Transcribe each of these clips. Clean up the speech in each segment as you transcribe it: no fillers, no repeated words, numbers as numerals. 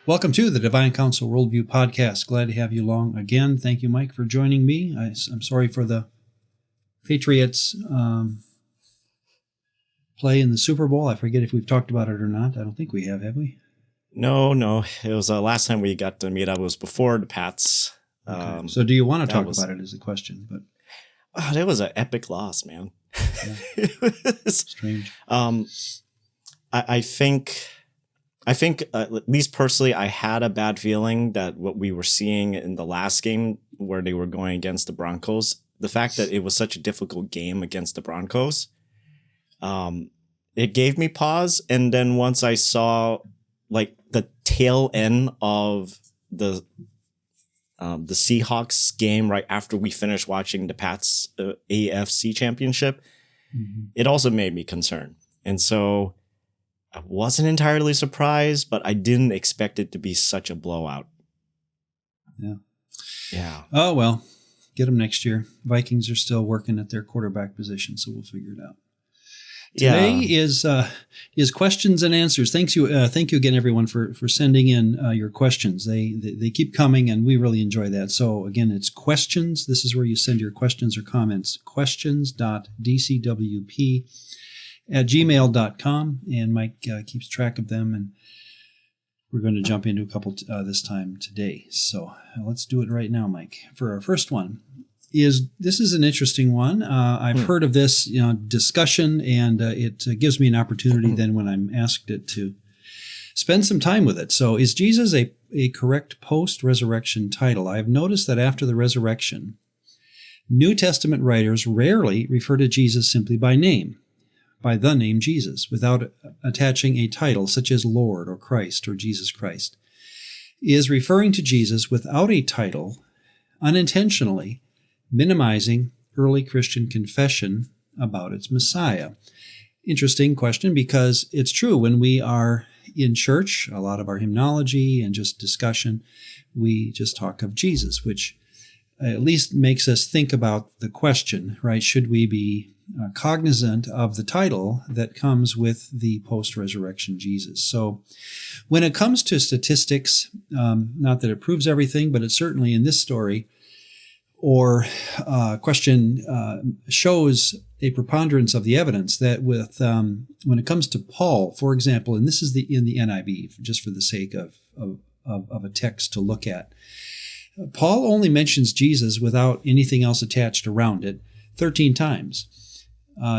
Welcome to the Divine Counsel Worldview podcast. Glad to have you along again. Thank you, Mike, for joining me. I'm sorry for the Patriots play in the Super Bowl. I forget if we've talked about it or not. I don't think we have we? No. It was last time we got to meet up. It was before the Pats. Okay. So do you want to talk about it as a question? But that was an epic loss, man. Yeah. It was strange. I think, at least personally, I had a bad feeling that what we were seeing in the last game where they were going against the Broncos, the fact that it was such a difficult game against the Broncos, it gave me pause. And then once I saw like the tail end of the Seahawks game right after we finished watching the Pats AFC Championship, it also made me concerned. And so I wasn't entirely surprised, but I didn't expect it to be such a blowout. Yeah. Oh, well, get them next year. Vikings are still working at their quarterback position, so we'll figure it out. Today is questions and answers. Thank you again, everyone, for sending in your questions. They keep coming, and we really enjoy that. So again, it's questions. This is where you send your questions or comments. questions.dcwp@gmail.com, and Mike keeps track of them, and we're going to jump into a couple this time today. So let's do it right now, Mike. For our first one, this is an interesting one. I've heard of this discussion, and it gives me an opportunity then when I'm asked it to spend some time with it. So is Jesus a correct post-resurrection title? I've noticed that after the resurrection, New Testament writers rarely refer to Jesus simply by name, by the name Jesus, without attaching a title such as Lord or Christ or Jesus Christ. Is referring to Jesus without a title unintentionally minimizing early Christian confession about its Messiah? Interesting question, because it's true. When we are in church, a lot of our hymnology and just discussion, we just talk of Jesus, which at least makes us think about the question, right? Should we be cognizant of the title that comes with the post-resurrection Jesus? So when it comes to statistics, not that it proves everything, but it certainly in this story or question shows a preponderance of the evidence that when it comes to Paul, for example, and this is in the NIV, just for the sake of a text to look at, Paul only mentions Jesus without anything else attached around it 13 times.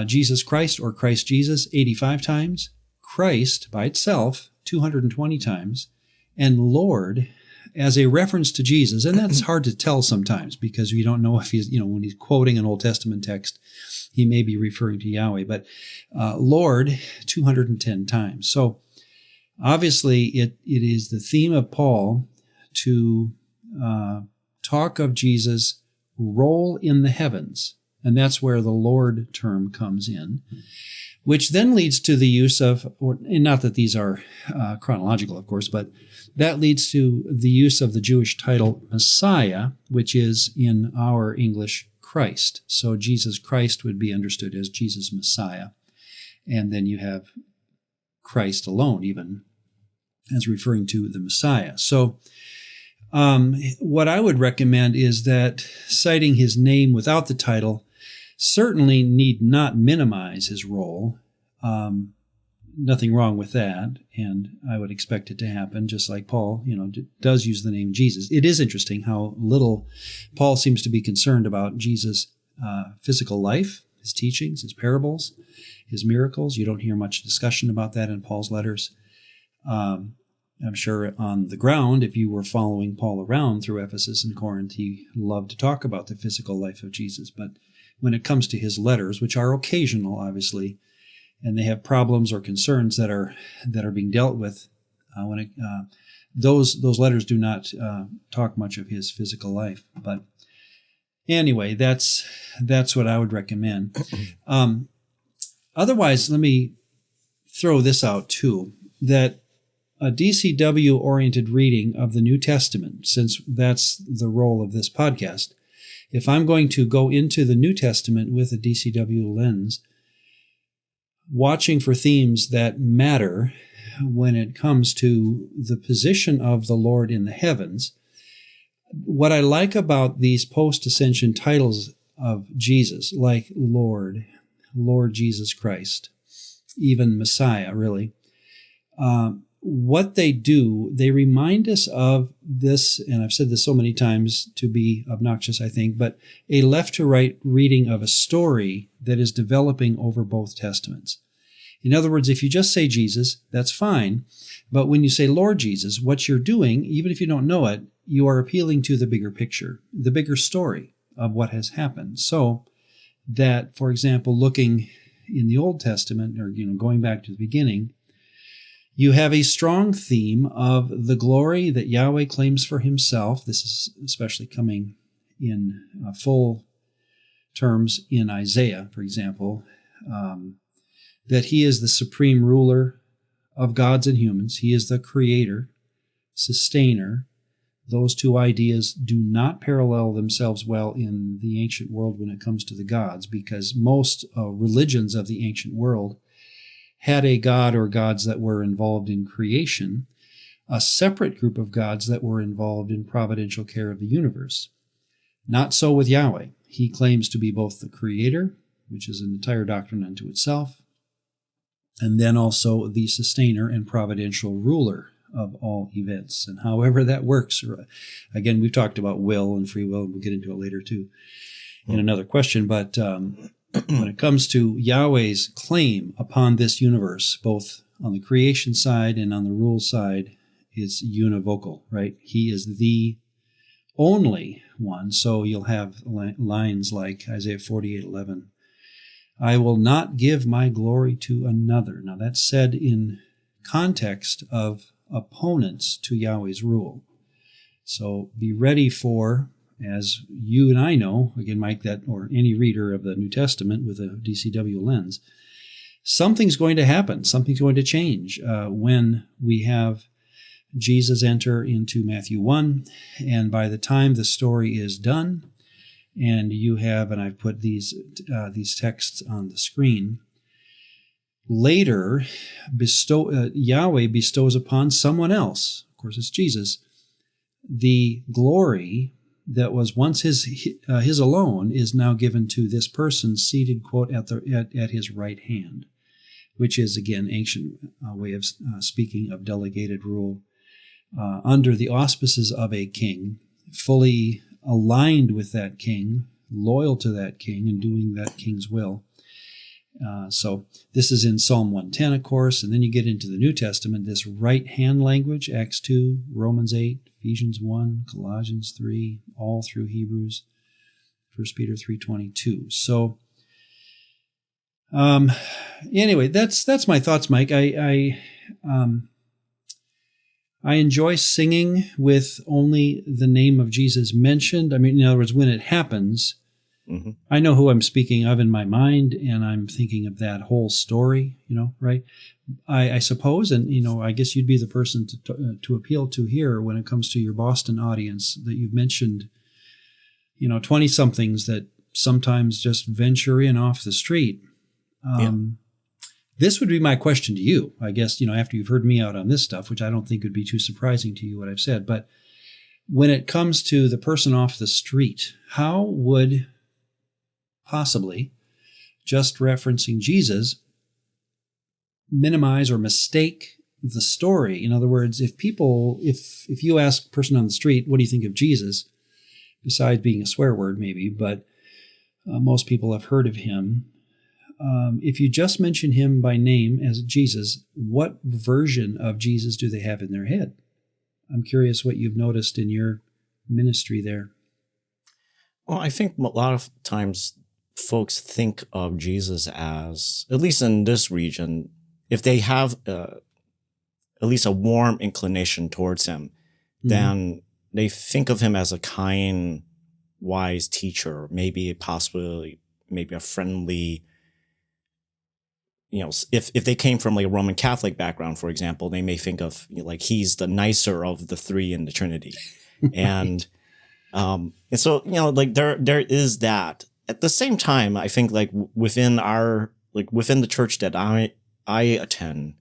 Jesus Christ or Christ Jesus 85 times, Christ by itself 220 times, and Lord as a reference to Jesus. And that's hard to tell sometimes because we don't know if he's, when he's quoting an Old Testament text, he may be referring to Yahweh, but Lord 210 times. So obviously it is the theme of Paul to talk of Jesus' role in the heavens. And that's where the Lord term comes in, which then leads to the use of, and not that these are chronological, of course, but that leads to the use of the Jewish title Messiah, which is in our English Christ. So Jesus Christ would be understood as Jesus Messiah. And then you have Christ alone, even as referring to the Messiah. So what I would recommend is that citing his name without the title certainly need not minimize his role. Nothing wrong with that, and I would expect it to happen, just like Paul, does use the name Jesus. It is interesting how little Paul seems to be concerned about Jesus' physical life, his teachings, his parables, his miracles. You don't hear much discussion about that in Paul's letters. I'm sure on the ground, if you were following Paul around through Ephesus and Corinth, he loved to talk about the physical life of Jesus. But when it comes to his letters, which are occasional, obviously, and they have problems or concerns that are being dealt with, those letters do not talk much of his physical life. But anyway, that's what I would recommend. Otherwise, let me throw this out too, that a DCW-oriented reading of the New Testament, since that's the role of this podcast, if I'm going to go into the New Testament with a DCW lens, watching for themes that matter when it comes to the position of the Lord in the heavens, what I like about these post-ascension titles of Jesus, like Lord Jesus Christ, even Messiah, really, what they do, they remind us of this, and I've said this so many times to be obnoxious, I think, but a left-to-right reading of a story that is developing over both testaments. In other words, if you just say Jesus, that's fine, but when you say Lord Jesus, what you're doing, even if you don't know it, you are appealing to the bigger picture, the bigger story of what has happened. So that, for example, looking in the Old Testament, or going back to the beginning, you have a strong theme of the glory that Yahweh claims for himself. This is especially coming in full terms in Isaiah, for example, that he is the supreme ruler of gods and humans. He is the creator, sustainer. Those two ideas do not parallel themselves well in the ancient world when it comes to the gods, because most religions of the ancient world had a god or gods that were involved in creation, a separate group of gods that were involved in providential care of the universe. Not so with Yahweh. He claims to be both the creator, which is an entire doctrine unto itself, and then also the sustainer and providential ruler of all events. And however that works, again, we've talked about will and free will, and we'll get into it later too in another question, but when it comes to Yahweh's claim upon this universe, both on the creation side and on the rule side, is univocal, right? He is the only one. So you'll have lines like Isaiah 48:11. I will not give my glory to another. Now that's said in context of opponents to Yahweh's rule. So be ready for, as you and I know, again, Mike, that, or any reader of the New Testament with a DCW lens, something's going to happen. Something's going to change when we have Jesus enter into Matthew 1. And by the time the story is done, and you have, and I've put these texts on the screen, later Yahweh bestows upon someone else, of course it's Jesus, the glory that was once his alone is now given to this person seated, quote, at his right hand, which is, again, ancient way of speaking of delegated rule under the auspices of a king, fully aligned with that king, loyal to that king, and doing that king's will. So this is in Psalm 110, of course, and then you get into the New Testament, this right-hand language, Acts 2, Romans 8, Ephesians 1, Colossians 3, all through Hebrews, 1 Peter 3:22. So anyway, that's my thoughts, Mike. I enjoy singing with only the name of Jesus mentioned. I mean, in other words, when it happens, mm-hmm. I know who I'm speaking of in my mind, and I'm thinking of that whole story, right? I suppose, and, I guess you'd be the person to appeal to here when it comes to your Boston audience, that you've mentioned, 20-somethings that sometimes just venture in off the street. This would be my question to you, I guess, after you've heard me out on this stuff, which I don't think would be too surprising to you what I've said. But when it comes to the person off the street, how would possibly just referencing Jesus minimize or mistake the story? In other words, if you ask a person on the street, what do you think of Jesus? Besides being a swear word, maybe, but most people have heard of him. If you just mention him by name as Jesus, what version of Jesus do they have in their head? I'm curious what you've noticed in your ministry there. Well, I think a lot of times folks think of Jesus as, at least in this region, if they have at least a warm inclination towards him, mm-hmm. then they think of him as a kind, wise teacher, maybe possibly a friendly. If they came from like a Roman Catholic background, for example, they may think of like he's the nicer of the three in the Trinity, and so like there is that. At the same time, I think like within the church that I attend,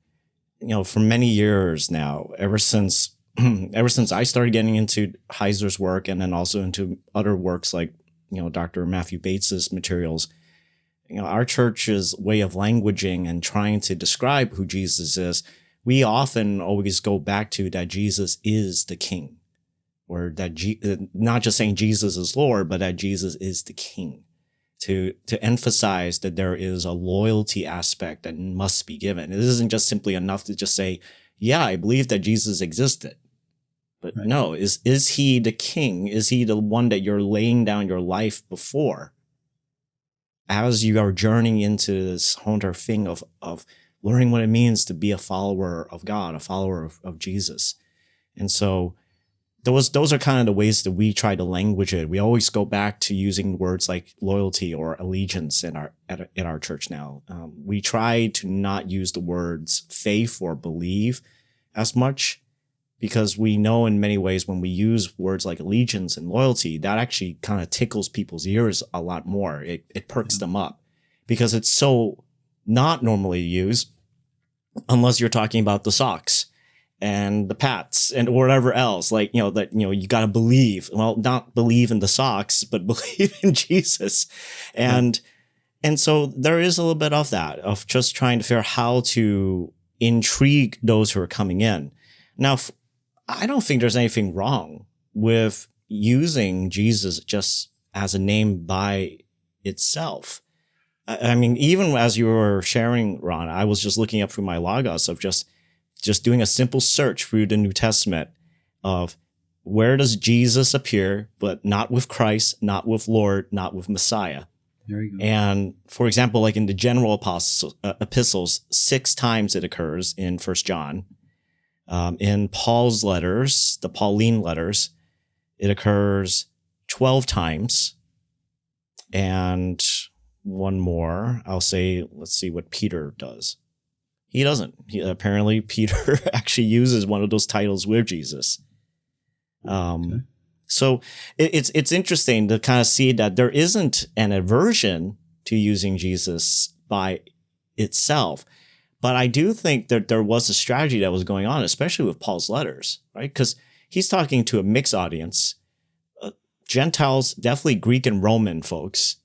for many years now, ever since I started getting into Heiser's work and then also into other works like, Dr. Matthew Bates's materials, our church's way of languaging and trying to describe who Jesus is, we often always go back to that Jesus is the King, or that not just saying Jesus is Lord, but that Jesus is the King, to emphasize that there is a loyalty aspect that must be given. It isn't just simply enough to just say, yeah, I believe that Jesus existed. But Right. no, is he the King? Is he the one that you're laying down your life before? As you are journeying into this whole entire thing of learning what it means to be a follower of God, a follower of Jesus. And so those are kind of the ways that we try to language it. We always go back to using words like loyalty or allegiance in our church now. We try to not use the words faith or believe as much, because we know in many ways when we use words like allegiance and loyalty, that actually kind of tickles people's ears a lot more. It perks them up, because it's so not normally used unless you're talking about the socks and the Pats and whatever else, like, you got to believe, well, not believe in the socks, but believe in Jesus. And so there is a little bit of that, of just trying to figure out how to intrigue those who are coming in. Now, I don't think there's anything wrong with using Jesus just as a name by itself. I mean, even as you were sharing, Ron, I was just looking up through my logos of just doing a simple search through the New Testament of where does Jesus appear, but not with Christ, not with Lord, not with Messiah. There you go. And for example, like in the general epistles, 6 times it occurs in 1 John. In Paul's letters, the Pauline letters, it occurs 12 times. And one more, I'll say, let's see what Peter does. He doesn't. Apparently, Peter actually uses one of those titles with Jesus. Okay. So it's interesting to kind of see that there isn't an aversion to using Jesus by itself. But I do think that there was a strategy that was going on, especially with Paul's letters, right? Because he's talking to a mixed audience, Gentiles, definitely Greek and Roman folks.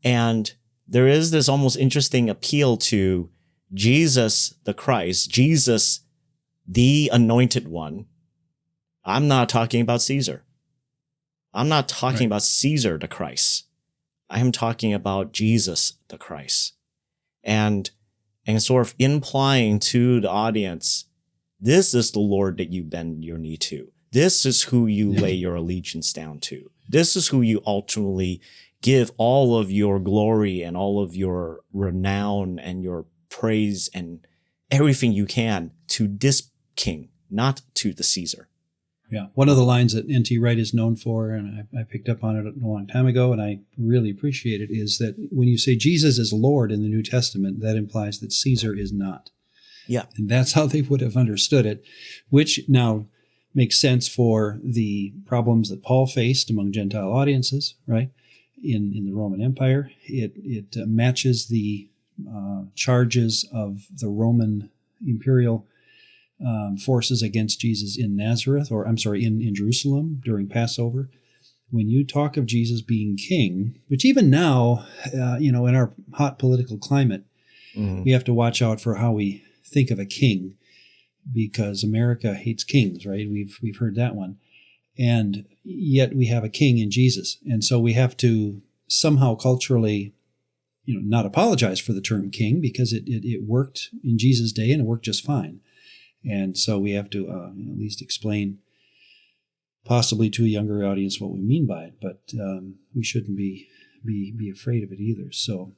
And there is this almost interesting appeal to Jesus, the Christ, Jesus, the anointed one. I'm not talking about Caesar. I'm not talking about Caesar, the Christ. I am talking about Jesus, the Christ. And sort of implying to the audience, this is the Lord that you bend your knee to. This is who you lay your allegiance down to. This is who you ultimately give all of your glory and all of your renown and your praise and everything you can to this king, not to the Caesar. Yeah. One of the lines that N.T. Wright is known for, and I picked up on it a long time ago, and I really appreciate it, is that when you say Jesus is Lord in the New Testament, that implies that Caesar is not. Yeah. And that's how they would have understood it, which now makes sense for the problems that Paul faced among Gentile audiences, right? In the Roman Empire. It matches the charges of the Roman imperial forces against Jesus in Nazareth, or I'm sorry, in Jerusalem during Passover. When you talk of Jesus being king, which even now, in our hot political climate, we have to watch out for how we think of a king, because America hates kings, right? We've heard that one. And yet we have a king in Jesus. And so we have to somehow culturally, not apologize for the term king, because it worked in Jesus' day and it worked just fine. And so we have to at least explain, possibly to a younger audience, what we mean by it. But we shouldn't be afraid of it either. So,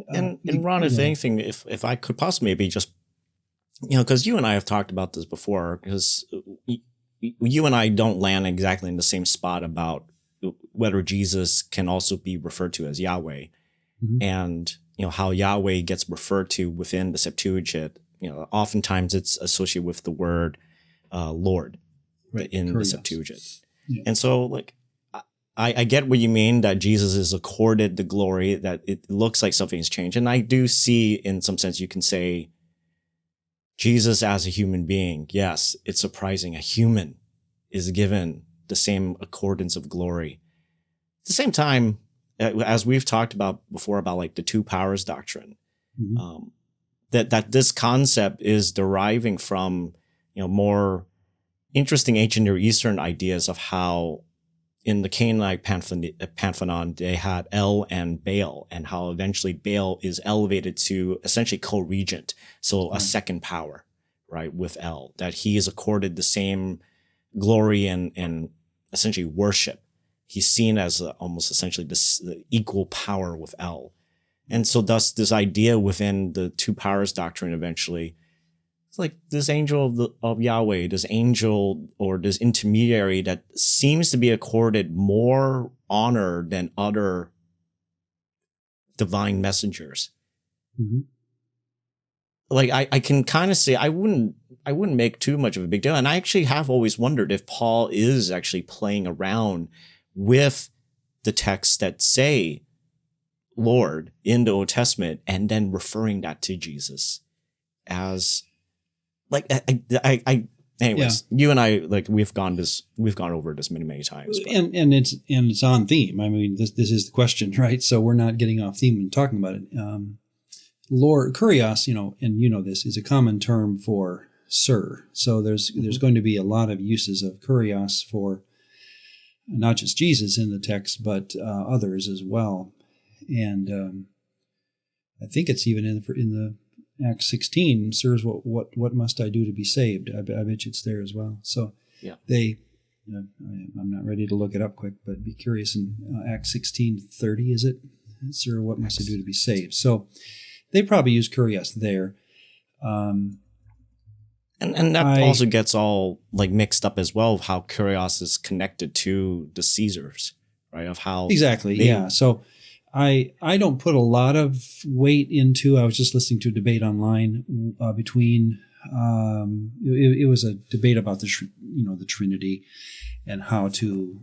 and Ron, if anything, if I could possibly maybe just, because you and I have talked about this before, because you and I don't land exactly in the same spot about whether Jesus can also be referred to as Yahweh, and how Yahweh gets referred to within the Septuagint. Oftentimes it's associated with the word Lord in the Septuagint. Yeah. And so, like, I get what you mean, that Jesus is accorded the glory, that it looks like something's changed. And I do see, in some sense, you can say Jesus as a human being, yes, it's surprising. A human is given the same accordance of glory. At the same time, as we've talked about before about like the two powers doctrine, that this concept is deriving from, more interesting ancient Near Eastern ideas of how in the Canaanite pantheon, they had El and Baal, and how eventually Baal is elevated to essentially co-regent. So a second power, right, with El, that he is accorded the same glory and essentially worship. He's seen as almost essentially the equal power with El. And so thus this idea within the two powers doctrine eventually, it's like this angel of Yahweh, this angel or this intermediary that seems to be accorded more honor than other divine messengers. Like I can kind of say I wouldn't make too much of a big deal. And I actually have always wondered if Paul is actually playing around with the texts that say Lord in the Old Testament and then referring that to Jesus as like anyways, you and I, like we've gone over this many times. But. And it's on theme. I mean, this is the question, right? So we're not getting off theme and talking about it. Lord, kurios, and this is a common term for sir. So there's going to be a lot of uses of kurios for not just Jesus in the text, but others as well. And I think it's even in the Acts 16, sirs, what must I do to be saved? I bet you it's there as well. So I'm not ready to look it up quick, but be curious in Acts 16:30, is it? Sir, what must I do to be saved? So they probably use kurios there. And that also gets all like mixed up as well, of how kurios is connected to the Caesars, right? Of how exactly, So I don't put a lot of weight into. I was just listening to a debate online between. It was a debate about the Trinity and how to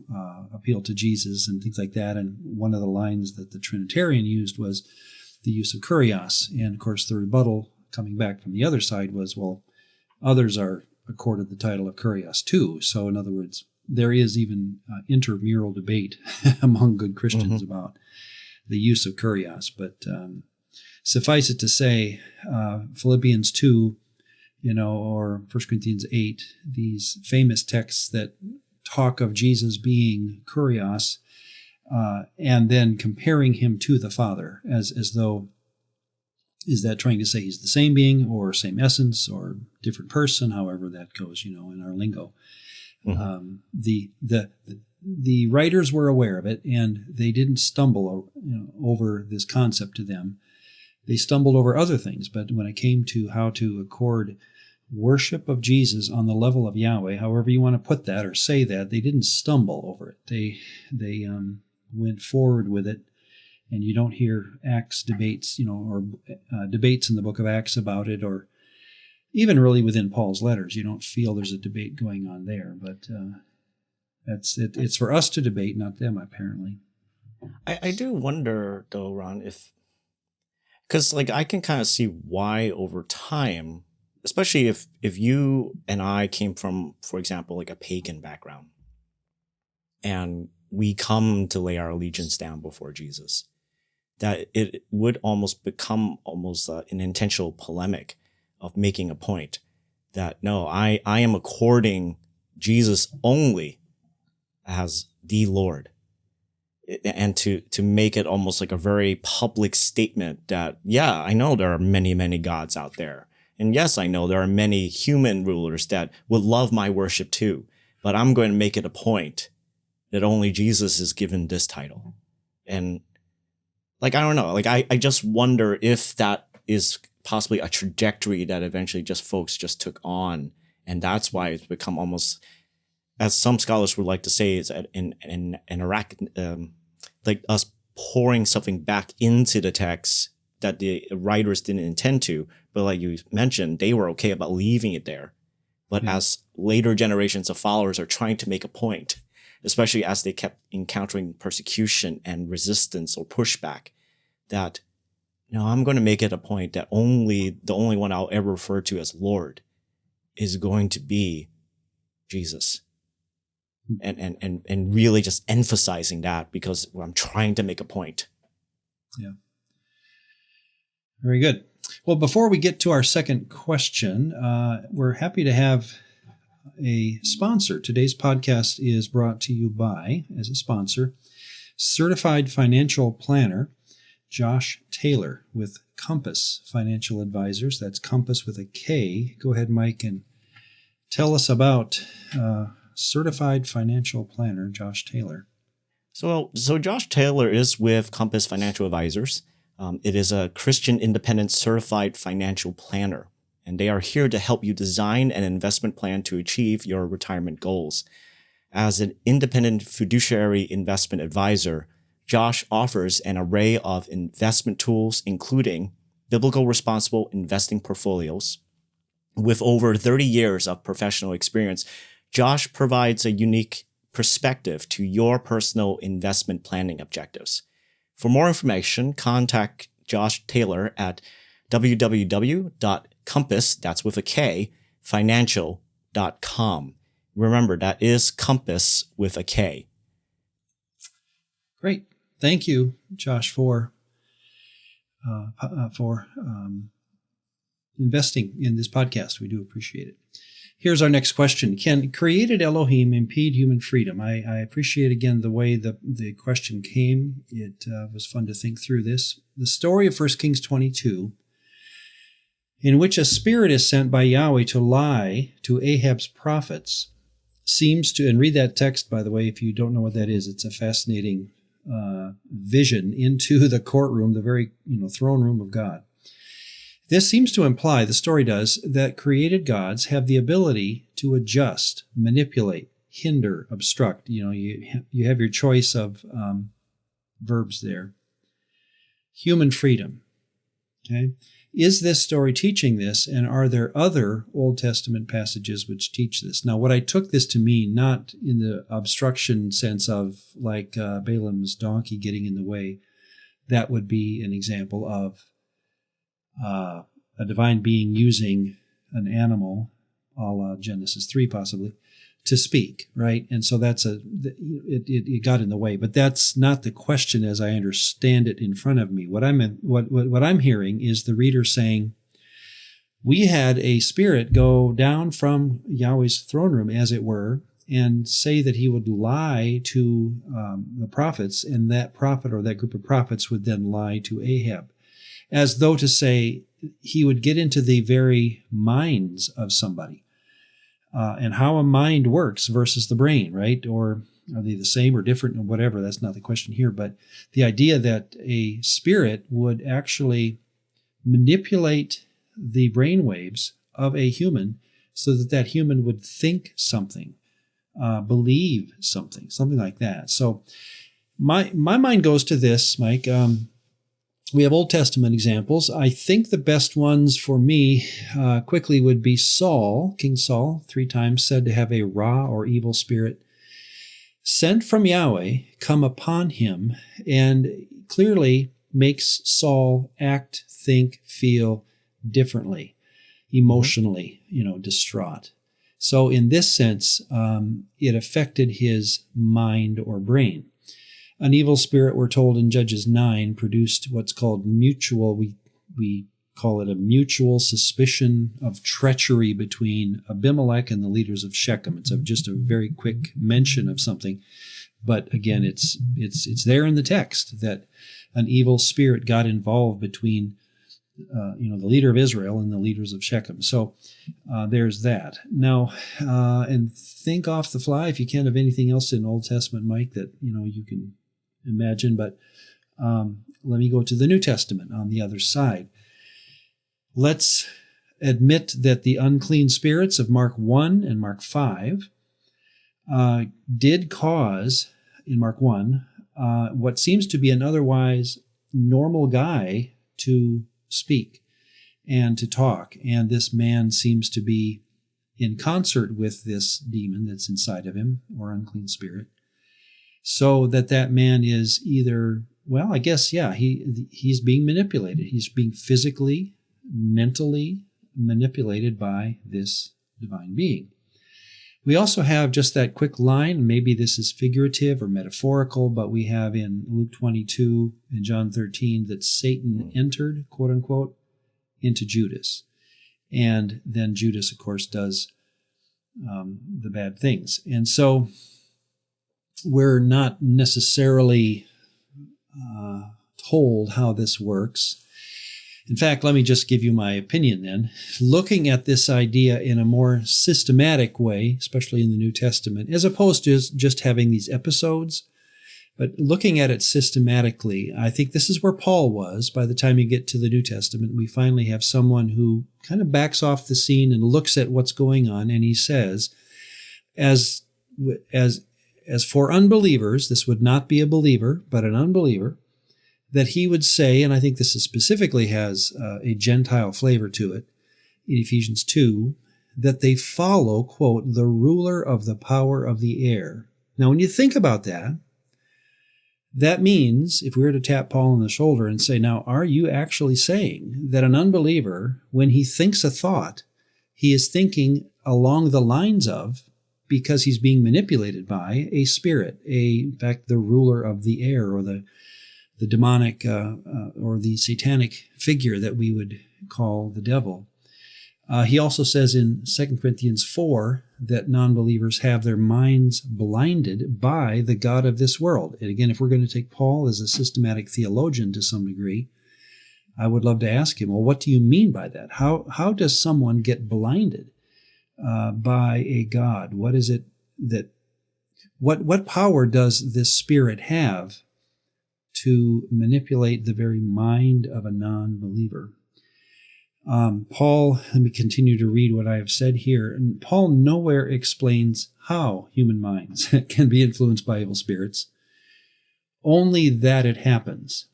appeal to Jesus and things like that. And one of the lines that the Trinitarian used was the use of kurios. And of course, the rebuttal coming back from the other side was, well, others are accorded the title of kurios too. So in other words, there is even intramural debate among good Christians about the use of kurios. But suffice it to say, Philippians 2, or 1 Corinthians 8, these famous texts that talk of Jesus being kurios, and then comparing him to the Father as though, is that trying to say he's the same being or same essence or different person, however that goes, in our lingo. The writers were aware of it, and they didn't stumble over this concept to them. They stumbled over other things, but when it came to how to accord worship of Jesus on the level of Yahweh, however you want to put that or say that, they didn't stumble over it. They went forward with it, and you don't hear Acts debates, or debates in the book of Acts about it, or even really within Paul's letters. You don't feel there's a debate going on there, but that's it. It's for us to debate, not them, apparently. I do wonder, though, Ron, because I can kind of see why over time, especially if you and I came from, for example, like a pagan background, and we come to lay our allegiance down before Jesus, that it would almost become an intentional polemic of making a point that, no, I am according Jesus only as the Lord. And to make it almost like a very public statement that, yeah, I know there are many, many gods out there. And yes, I know there are many human rulers that would love my worship too. But I'm going to make it a point that only Jesus is given this title. And I don't know, I just wonder if that is possibly a trajectory that eventually folks just took on. And that's why it's become almost, as some scholars would like to say, is an like us pouring something back into the text that the writers didn't intend to. But like you mentioned, they were okay about leaving it there. But as later generations of followers are trying to make a point, especially as they kept encountering persecution and resistance or pushback, that no, I'm going to make it a point that the only one I'll ever refer to as Lord is going to be Jesus. And really just emphasizing that because I'm trying to make a point. Yeah. Very good. Well, before we get to our second question, we're happy to have a sponsor. Today's podcast is brought to you by, as a sponsor, certified financial planner, Josh Taylor with Kompass Financial Advisors. That's Kompass with a K. Go ahead, Mike, and tell us about certified financial planner, Josh Taylor. So Josh Taylor is with Kompass Financial Advisors. It is a Christian independent certified financial planner, and they are here to help you design an investment plan to achieve your retirement goals. As an independent fiduciary investment advisor, Josh offers an array of investment tools, including biblical responsible investing portfolios. With over 30 years of professional experience, Josh provides a unique perspective to your personal investment planning objectives. For more information, contact Josh Taylor at www.kompass, that's with a K, financial.com. Remember, that is Kompass with a K. Great. Thank you, Josh, for investing in this podcast. We do appreciate it. Here's our next question. Can created Elohim impede human freedom? I appreciate, again, the way the question came. It was fun to think through this. The story of 1 Kings 22, in which a spirit is sent by Yahweh to lie to Ahab's prophets, seems to, and read that text, by the way, if you don't know what that is, it's a fascinating vision into the courtroom, the very throne room of God. This seems to imply, the story does, that created gods have the ability to adjust, manipulate, hinder, obstruct. You have your choice of verbs there. Human freedom. Okay? Is this story teaching this, and are there other Old Testament passages which teach this? Now, what I took this to mean, not in the obstruction sense of like Balaam's donkey getting in the way, that would be an example of a divine being using an animal, a la Genesis 3 possibly, to speak, right? And so that's it got in the way. But that's not the question as I understand it in front of me. What I'm hearing is the reader saying, we had a spirit go down from Yahweh's throne room, as it were, and say that he would lie to the prophets, and that prophet or that group of prophets would then lie to Ahab, as though to say he would get into the very minds of somebody and how a mind works versus the brain, right? Or are they the same or different or whatever? That's not the question here. But the idea that a spirit would actually manipulate the brain waves of a human so that that human would think something, believe something like that. So my mind goes to this, Mike. We have Old Testament examples. I think the best ones for me quickly would be Saul, King Saul, 3 times said to have a Ra or evil spirit sent from Yahweh come upon him, and clearly makes Saul act, think, feel differently, emotionally, distraught. So in this sense, it affected his mind or brain. An evil spirit, we're told in Judges 9, produced what's called mutual, we call it a mutual suspicion of treachery between Abimelech and the leaders of Shechem. It's just a very quick mention of something. But again, it's there in the text that an evil spirit got involved between the leader of Israel and the leaders of Shechem. So there's that. Now, and think off the fly, if you can, of anything else in Old Testament, Mike, that you can imagine. But let me go to the New Testament on the other side. Let's admit that the unclean spirits of Mark 1 and Mark 5 did cause, in Mark 1, what seems to be an otherwise normal guy to speak and to talk. And this man seems to be in concert with this demon that's inside of him, or unclean spirit, so that man is either well, I guess, yeah, he's being manipulated. He's being physically, mentally manipulated by this divine being. We also have just that quick line. Maybe this is figurative or metaphorical, but we have in Luke 22 and John 13 that Satan entered, quote unquote, into Judas. And then Judas, of course, does the bad things. And so we're not necessarily told how this works. In fact, let me just give you my opinion then. Looking at this idea in a more systematic way, especially in the New Testament, as opposed to just having these episodes, but looking at it systematically, I think this is where Paul was by the time you get to the New Testament. We finally have someone who kind of backs off the scene and looks at what's going on, and he says, as for unbelievers, this would not be a believer, but an unbeliever, that he would say, and I think this specifically has a Gentile flavor to it, in Ephesians 2, that they follow, quote, the ruler of the power of the air. Now, when you think about that, that means, if we were to tap Paul on the shoulder and say, now, are you actually saying that an unbeliever, when he thinks a thought, he is thinking along the lines of, because he's being manipulated by a spirit, in fact, the ruler of the air, or the demonic or the satanic figure that we would call the devil. He also says in 2 Corinthians 4 that non-believers have their minds blinded by the god of this world. And again, if we're going to take Paul as a systematic theologian to some degree, I would love to ask him, well, what do you mean by that? How does someone get blinded by a god? What is it that, what power does this spirit have to manipulate the very mind of a non-believer? Paul, let me continue to read what I have said here. And Paul nowhere explains how human minds can be influenced by evil spirits, only that it happens.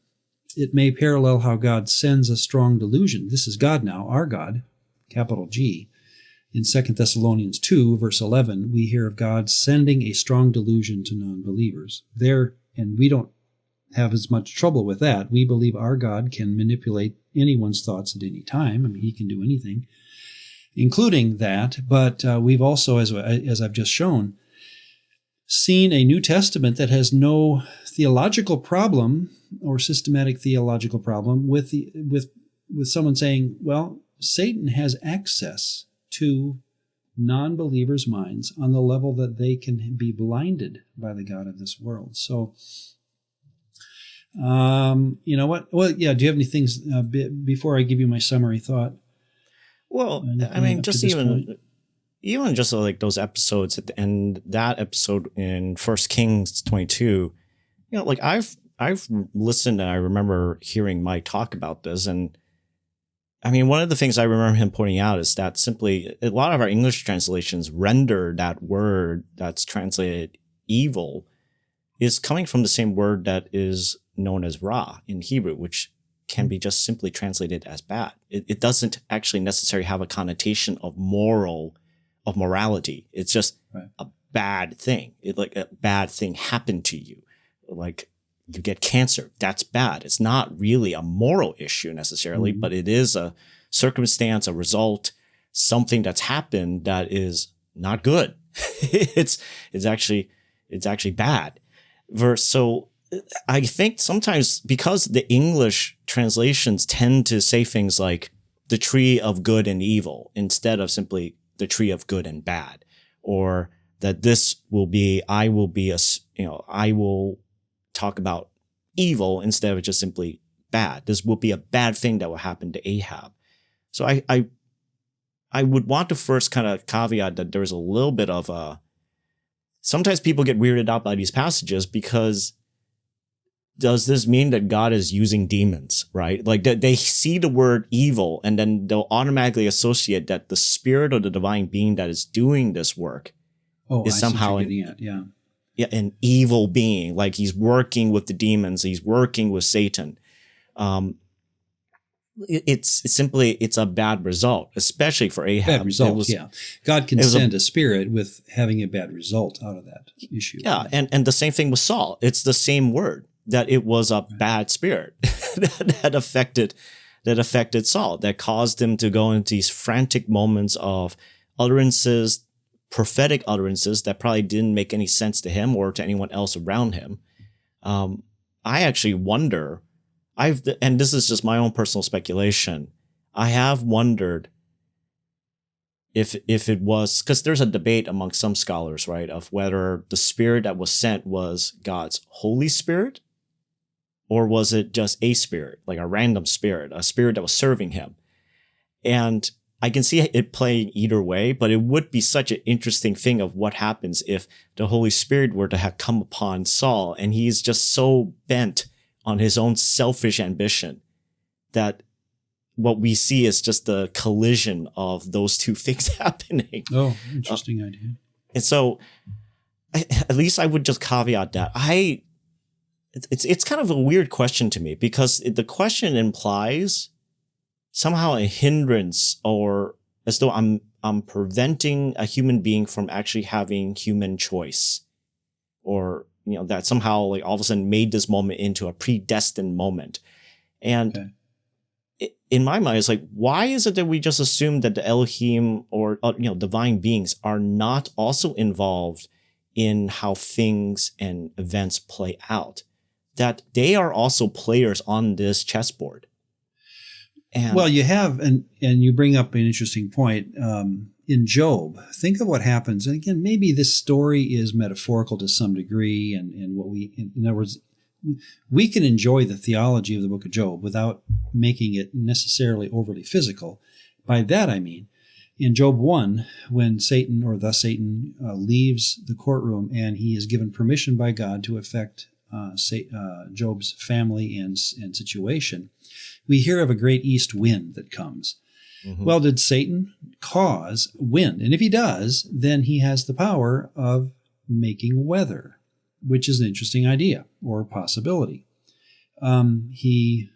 It may parallel how God sends a strong delusion. This is God now, our God, capital G. In 2 Thessalonians 2, verse 11, we hear of God sending a strong delusion to non-believers. And we don't have as much trouble with that. We believe our God can manipulate anyone's thoughts at any time. I mean, he can do anything, including that. But we've also, as I've just shown, seen a New Testament that has no theological problem or systematic theological problem with someone saying, well, Satan has access to non-believers' minds on the level that they can be blinded by the god of this world. So, you know what? Well, yeah. Do you have any things before I give you my summary thought? Well, I mean, just even just like those episodes at the end, that episode in 1 Kings 22, you know, like I've listened and I remember hearing Mike talk about this. And I mean, one of the things I remember him pointing out is that simply a lot of our English translations render that word that's translated evil is coming from the same word that is known as ra in Hebrew, which can be just simply translated as bad. It doesn't actually necessarily have a connotation of morality. It's just a bad thing. Like a bad thing happened to you. Like you get cancer. That's bad. It's not really a moral issue necessarily, but it is a circumstance, a result, something that's happened that is not good. It's actually bad. So I think sometimes because the English translations tend to say things like the tree of good and evil instead of simply the tree of good and bad, or that I will talk about evil instead of just simply bad. This will be a bad thing that will happen to Ahab. So I would want to first kind of caveat that there's a little bit of sometimes people get weirded out by these passages because does this mean that God is using demons, right? Like they see the word evil and then they'll automatically associate that the spirit or the divine being that is doing this work is somehow an evil being. Like he's working with the demons, he's working with Satan. It's a bad result, especially for Ahab. Bad result, God can send a spirit with having a bad result out of that issue. Yeah, and the same thing with Saul. It's the same word. that it was a bad spirit that affected Saul, that caused him to go into these frantic moments of utterances, prophetic utterances that probably didn't make any sense to him or to anyone else around him. I actually wonder, and this is just my own personal speculation, I have wondered if it was, because there's a debate among some scholars, right, of whether the spirit that was sent was God's Holy Spirit, or was it just a spirit, like a random spirit, a spirit that was serving him. And I can see it playing either way, but it would be such an interesting thing of what happens if the Holy Spirit were to have come upon Saul and he's just so bent on his own selfish ambition that what we see is just the collision of those two things happening. Oh, interesting idea. And so at least I would just caveat that. It's kind of a weird question to me, because the question implies somehow a hindrance, or as though I'm preventing a human being from actually having human choice, or that somehow like all of a sudden made this moment into a predestined moment. And in my mind, it's like, why is it that we just assume that the Elohim or divine beings are not also involved in how things and events play out? That they are also players on this chessboard. And well, you have, and you bring up an interesting point. In Job, think of what happens. And again, maybe this story is metaphorical to some degree, and what in other words, we can enjoy the theology of the book of Job without making it necessarily overly physical. By that I mean, in Job 1, when Satan leaves the courtroom and he is given permission by God to affect Job's family and situation, we hear of a great east wind that comes. Mm-hmm. Well, did Satan cause wind? And if he does, then he has the power of making weather, which is an interesting idea or possibility. He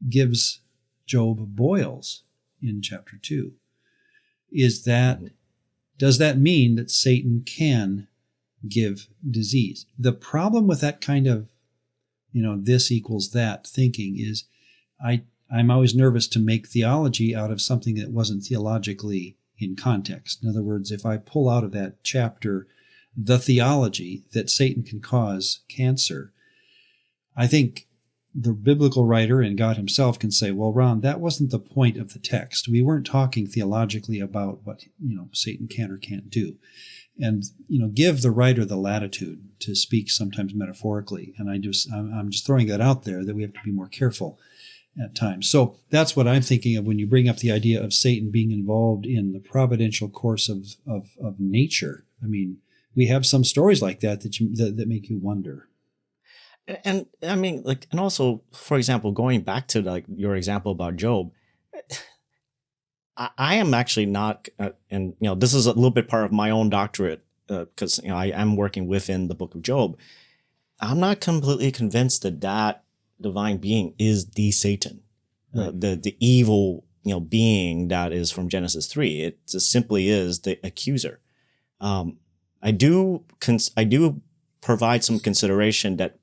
gives Job boils in chapter 2. Does that mean that Satan can give disease? The problem with that kind of, this equals that thinking is I'm always nervous to make theology out of something that wasn't theologically in context. In other words, if I pull out of that chapter the theology that Satan can cause cancer, I think the biblical writer and God himself can say, well, Ron, that wasn't the point of the text. We weren't talking theologically about what, Satan can or can't do. And, give the writer the latitude to speak sometimes metaphorically. And I'm just throwing that out there, that we have to be more careful at times. So that's what I'm thinking of when you bring up the idea of Satan being involved in the providential course of nature. I mean, we have some stories like that that make you wonder. And I mean, and also, for example, going back to your example about Job, I am actually not, and this is a little bit part of my own doctorate, because I am working within the book of Job. I'm not completely convinced that divine being is the Satan, right. the evil being that is from Genesis 3. It just simply is the accuser. I do provide some consideration that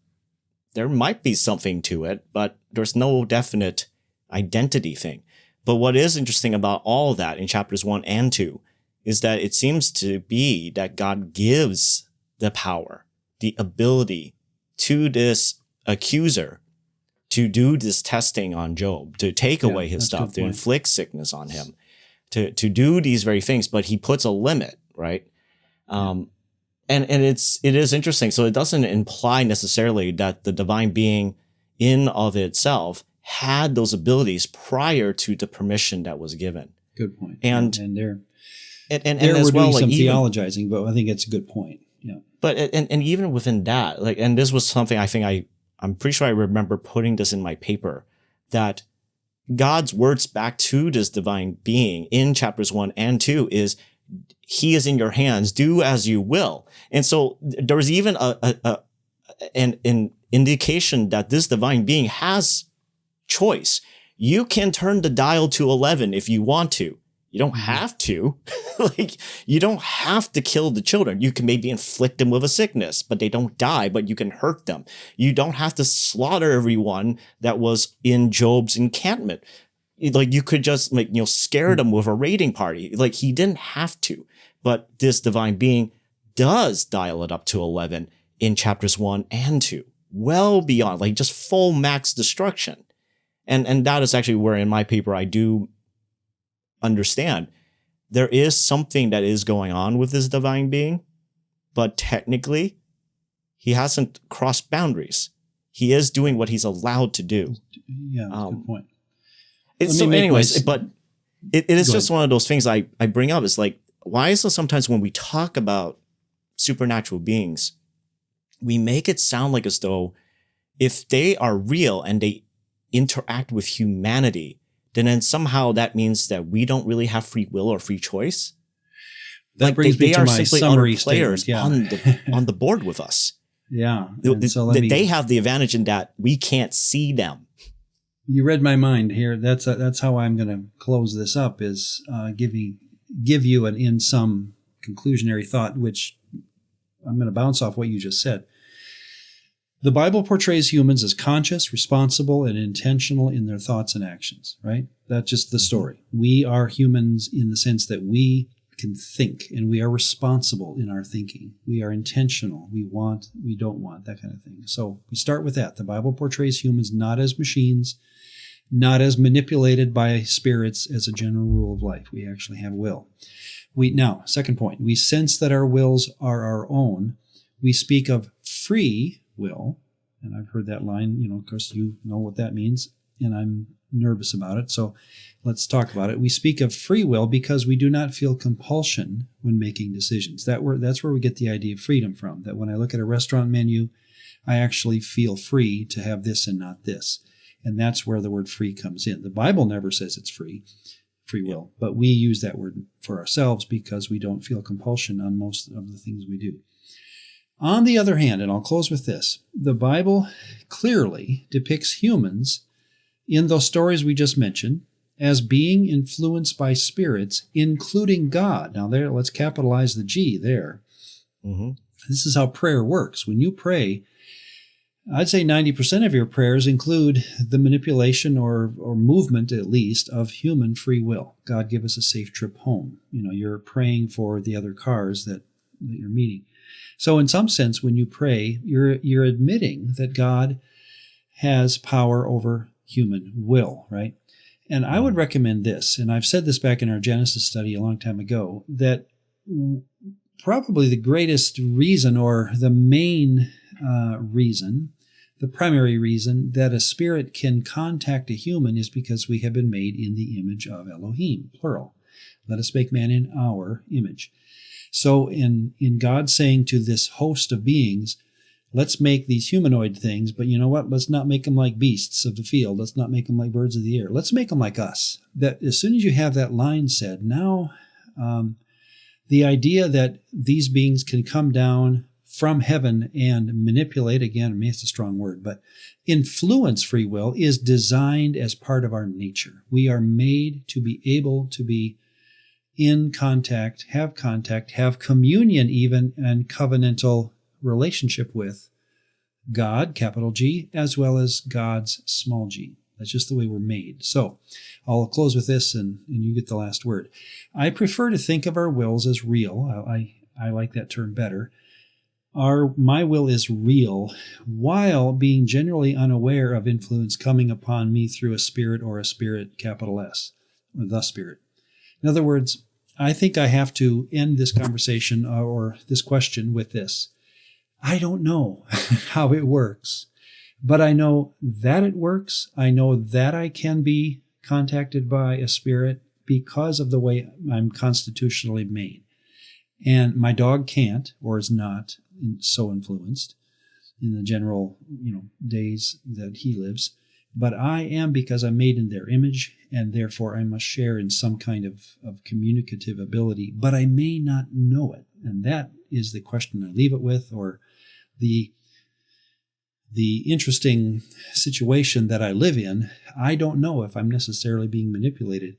there might be something to it, but there's no definite identity thing. But what is interesting about all that in chapters 1 and 2 is that it seems to be that God gives the power, the ability to this accuser to do this testing on Job, to take away his stuff, to inflict sickness on him, to do these very things, but he puts a limit, right? And it is interesting. So it doesn't imply necessarily that the divine being in of itself had those abilities prior to the permission that was given. Good point. And there as we're well, doing some theologizing, but I think it's a good point. Yeah. But and even within that, and this was something I think I'm pretty sure I remember putting this in my paper, that God's words back to this divine being in chapters 1 and 2 is, he is in your hands, do as you will. And so there was even an indication that this divine being has choice. You can turn the dial to 11 if you want to. You don't have to. Like, you don't have to kill the children. You can maybe inflict them with a sickness, but they don't die, but you can hurt them. You don't have to slaughter everyone that was in Job's encampment. Like, you could just, like, scare them with a raiding party. Like, he didn't have to. But this divine being does dial it up to 11 in chapters 1 and 2. Well beyond, like, just full max destruction. And that is actually where in my paper I do understand there is something that is going on with this divine being, but technically he hasn't crossed boundaries. He is doing what he's allowed to do. Yeah, that's a good point. So anyways, but it is just one of those things I bring up. Is like, why is it sometimes when we talk about supernatural beings, we make it sound like as though if they are real and they interact with humanity, then somehow that means that we don't really have free will or free choice. That brings me to are my simply summary other players statement, on the board with us. Yeah. They have the advantage in that we can't see them. You read my mind here. That's how I'm going to close this up, is give you in some conclusionary thought, which I'm going to bounce off what you just said. The Bible portrays humans as conscious, responsible, and intentional in their thoughts and actions, right? That's just the story. We are humans in the sense that we can think, and we are responsible in our thinking. We are intentional. We want, we don't want, that kind of thing. So we start with that. The Bible portrays humans not as machines, not as manipulated by spirits as a general rule of life. We actually have will. Now, second point, we sense that our wills are our own. We speak of free will, and I've heard that line, of course you know what that means, and I'm nervous about it, so let's talk about it. We speak of free will because we do not feel compulsion when making decisions. That's where we get the idea of freedom from, that when I look at a restaurant menu, I actually feel free to have this and not this, and that's where the word free comes in. The Bible never says it's free will, but we use that word for ourselves because we don't feel compulsion on most of the things we do. On the other hand, and I'll close with this, the Bible clearly depicts humans in those stories we just mentioned as being influenced by spirits, including God. Now there, let's capitalize the G there. Mm-hmm. This is how prayer works. When you pray, I'd say 90% of your prayers include the manipulation or movement, at least, of human free will. God, give us a safe trip home. You're praying for the other cars that you're meeting. So in some sense, when you pray, you're admitting that God has power over human will, right? And I would recommend this, and I've said this back in our Genesis study a long time ago, that probably the greatest reason, or the main reason, the primary reason that a spirit can contact a human is because we have been made in the image of Elohim, plural. Let us make man in our image. So in God saying to this host of beings, let's make these humanoid things, but you know what? Let's not make them like beasts of the field. Let's not make them like birds of the air. Let's make them like us. That as soon as you have that line said, now the idea that these beings can come down from heaven and manipulate, again, I mean, it's a strong word, but influence free will is designed as part of our nature. We are made to be able to be in contact, have communion even, and covenantal relationship with God, capital G, as well as God's small g. That's just the way we're made. So I'll close with this, and you get the last word. I prefer to think of our wills as real. I like that term better. My will is real, while being generally unaware of influence coming upon me through a spirit, or a spirit, capital S, or the Spirit. In other words, I think I have to end this conversation or this question with this. I don't know how it works, but I know that it works. I know that I can be contacted by a spirit because of the way I'm constitutionally made. And my dog can't, or is not so influenced in the general, days that he lives. But I am, because I'm made in their image, and therefore I must share in some kind of communicative ability, but I may not know it. And that is the question I leave it with, or the interesting situation that I live in. I don't know if I'm necessarily being manipulated.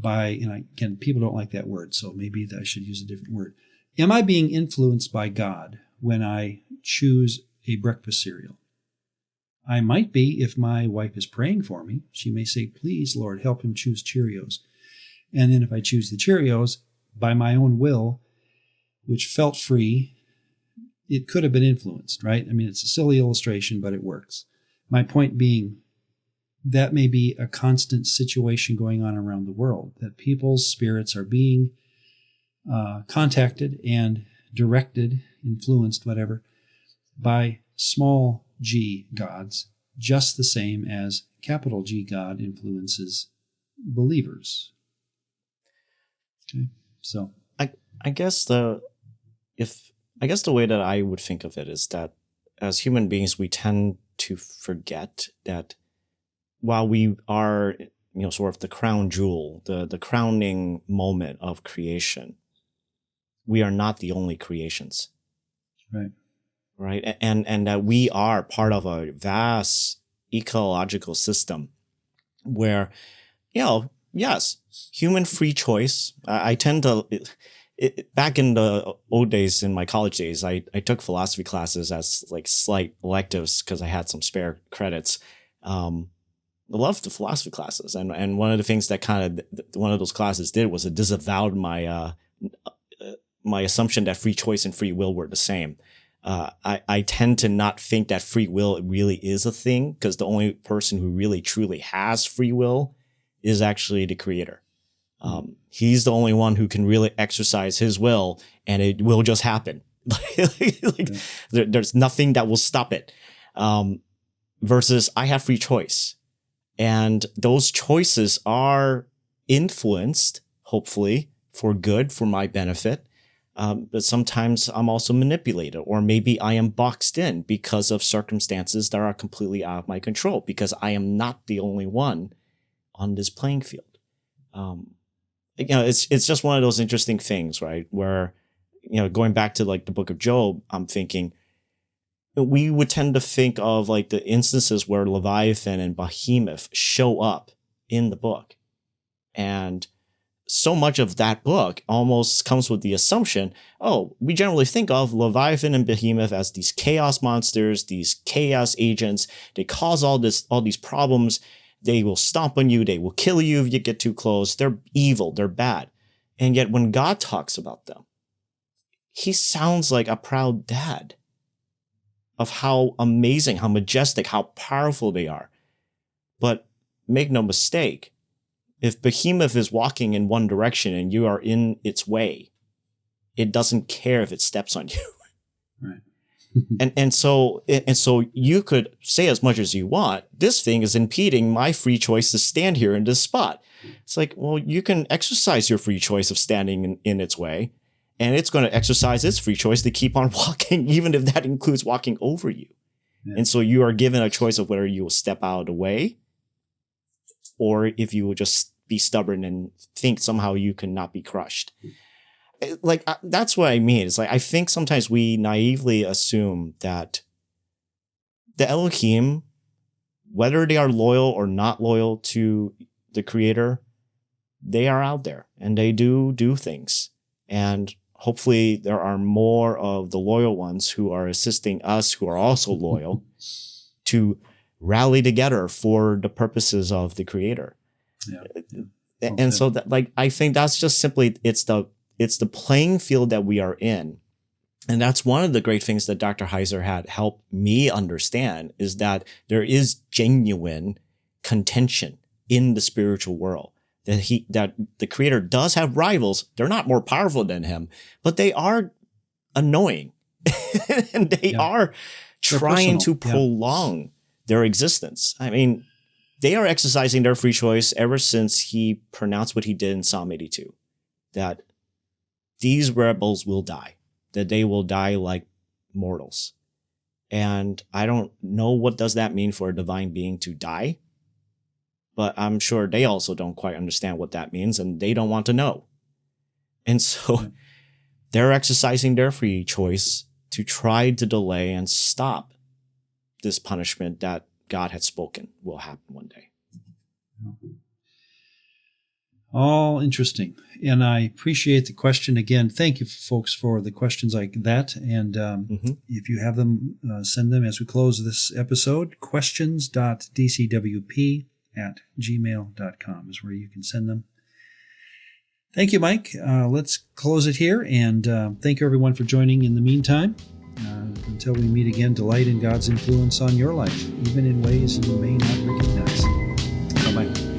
and again, people don't like that word, so maybe I should use a different word. Am I being influenced by God when I choose a breakfast cereal? I might be if my wife is praying for me. She may say, please, Lord, help him choose Cheerios. And then if I choose the Cheerios by my own will, which felt free, it could have been influenced, right? I mean, it's a silly illustration, but it works. My point being, that may be a constant situation going on around the world, that people's spirits are being contacted and directed, influenced, whatever, by small g gods, just the same as capital G God influences believers. Okay, so I guess the way that I would think of it is that as human beings, we tend to forget that while we are, sort of the crown jewel, the crowning moment of creation, we are not the only creations. Right. Right. And that we are part of a vast ecological system where, yes, human free choice. I tend to, back in the old days, in my college days, I took philosophy classes as like slight electives because I had some spare credits. I loved the philosophy classes. And one of the things that one of those classes did was it disavowed my assumption that free choice and free will were the same. I tend to not think that free will really is a thing, because the only person who really truly has free will is actually the creator. He's the only one who can really exercise his will, and it will just happen. There's nothing that will stop it. Versus I have free choice. And those choices are influenced, hopefully, for good, for my benefit. But sometimes I'm also manipulated, or maybe I am boxed in because of circumstances that are completely out of my control, because I am not the only one on this playing field. It's just one of those interesting things, right? Where, going back to like the book of Job, I'm thinking we would tend to think of like the instances where Leviathan and Behemoth show up in the book. And so much of that book almost comes with the assumption, we generally think of Leviathan and Behemoth as these chaos monsters, these chaos agents. They cause all these problems. They will stomp on you. They will kill you if you get too close. They're evil. They're bad. And yet when God talks about them, he sounds like a proud dad of how amazing, how majestic, how powerful they are. But make no mistake, if Behemoth is walking in one direction and you are in its way, it doesn't care if it steps on you. Right. and so you could say as much as you want, this thing is impeding my free choice to stand here in this spot. It's like, well, you can exercise your free choice of standing in its way, and it's going to exercise its free choice to keep on walking, even if that includes walking over you. Yeah. And so you are given a choice of whether you will step out of the way, or if you will just be stubborn and think somehow you cannot be crushed. Like, that's what I mean. It's like, I think sometimes we naively assume that the Elohim, whether they are loyal or not loyal to the creator, they are out there and they do things. And hopefully there are more of the loyal ones who are assisting us, who are also loyal, to rally together for the purposes of the creator. Yeah. And so that, like, I think that's just simply, it's the playing field that we are in. And that's one of the great things that Dr. Heiser had helped me understand, is that there is genuine contention in the spiritual world. That the creator does have rivals. They're not more powerful than him, but they are annoying. And they are trying to prolong their existence. I mean, they are exercising their free choice ever since he pronounced what he did in Psalm 82, that these rebels will die, that they will die like mortals. And I don't know what does that mean for a divine being to die, but I'm sure they also don't quite understand what that means, and they don't want to know. And so they're exercising their free choice to try to delay and stop this punishment that God had spoken will happen one day. All interesting. And I appreciate the question again. Thank you, folks, for the questions like that. And if you have them, send them as we close this episode. questions.dcwp@gmail.com is where you can send them. Thank you, Mike. Let's close it here. And thank you, everyone, for joining in the meantime. Until we meet again, delight in God's influence on your life, even in ways you may not recognize. Bye-bye.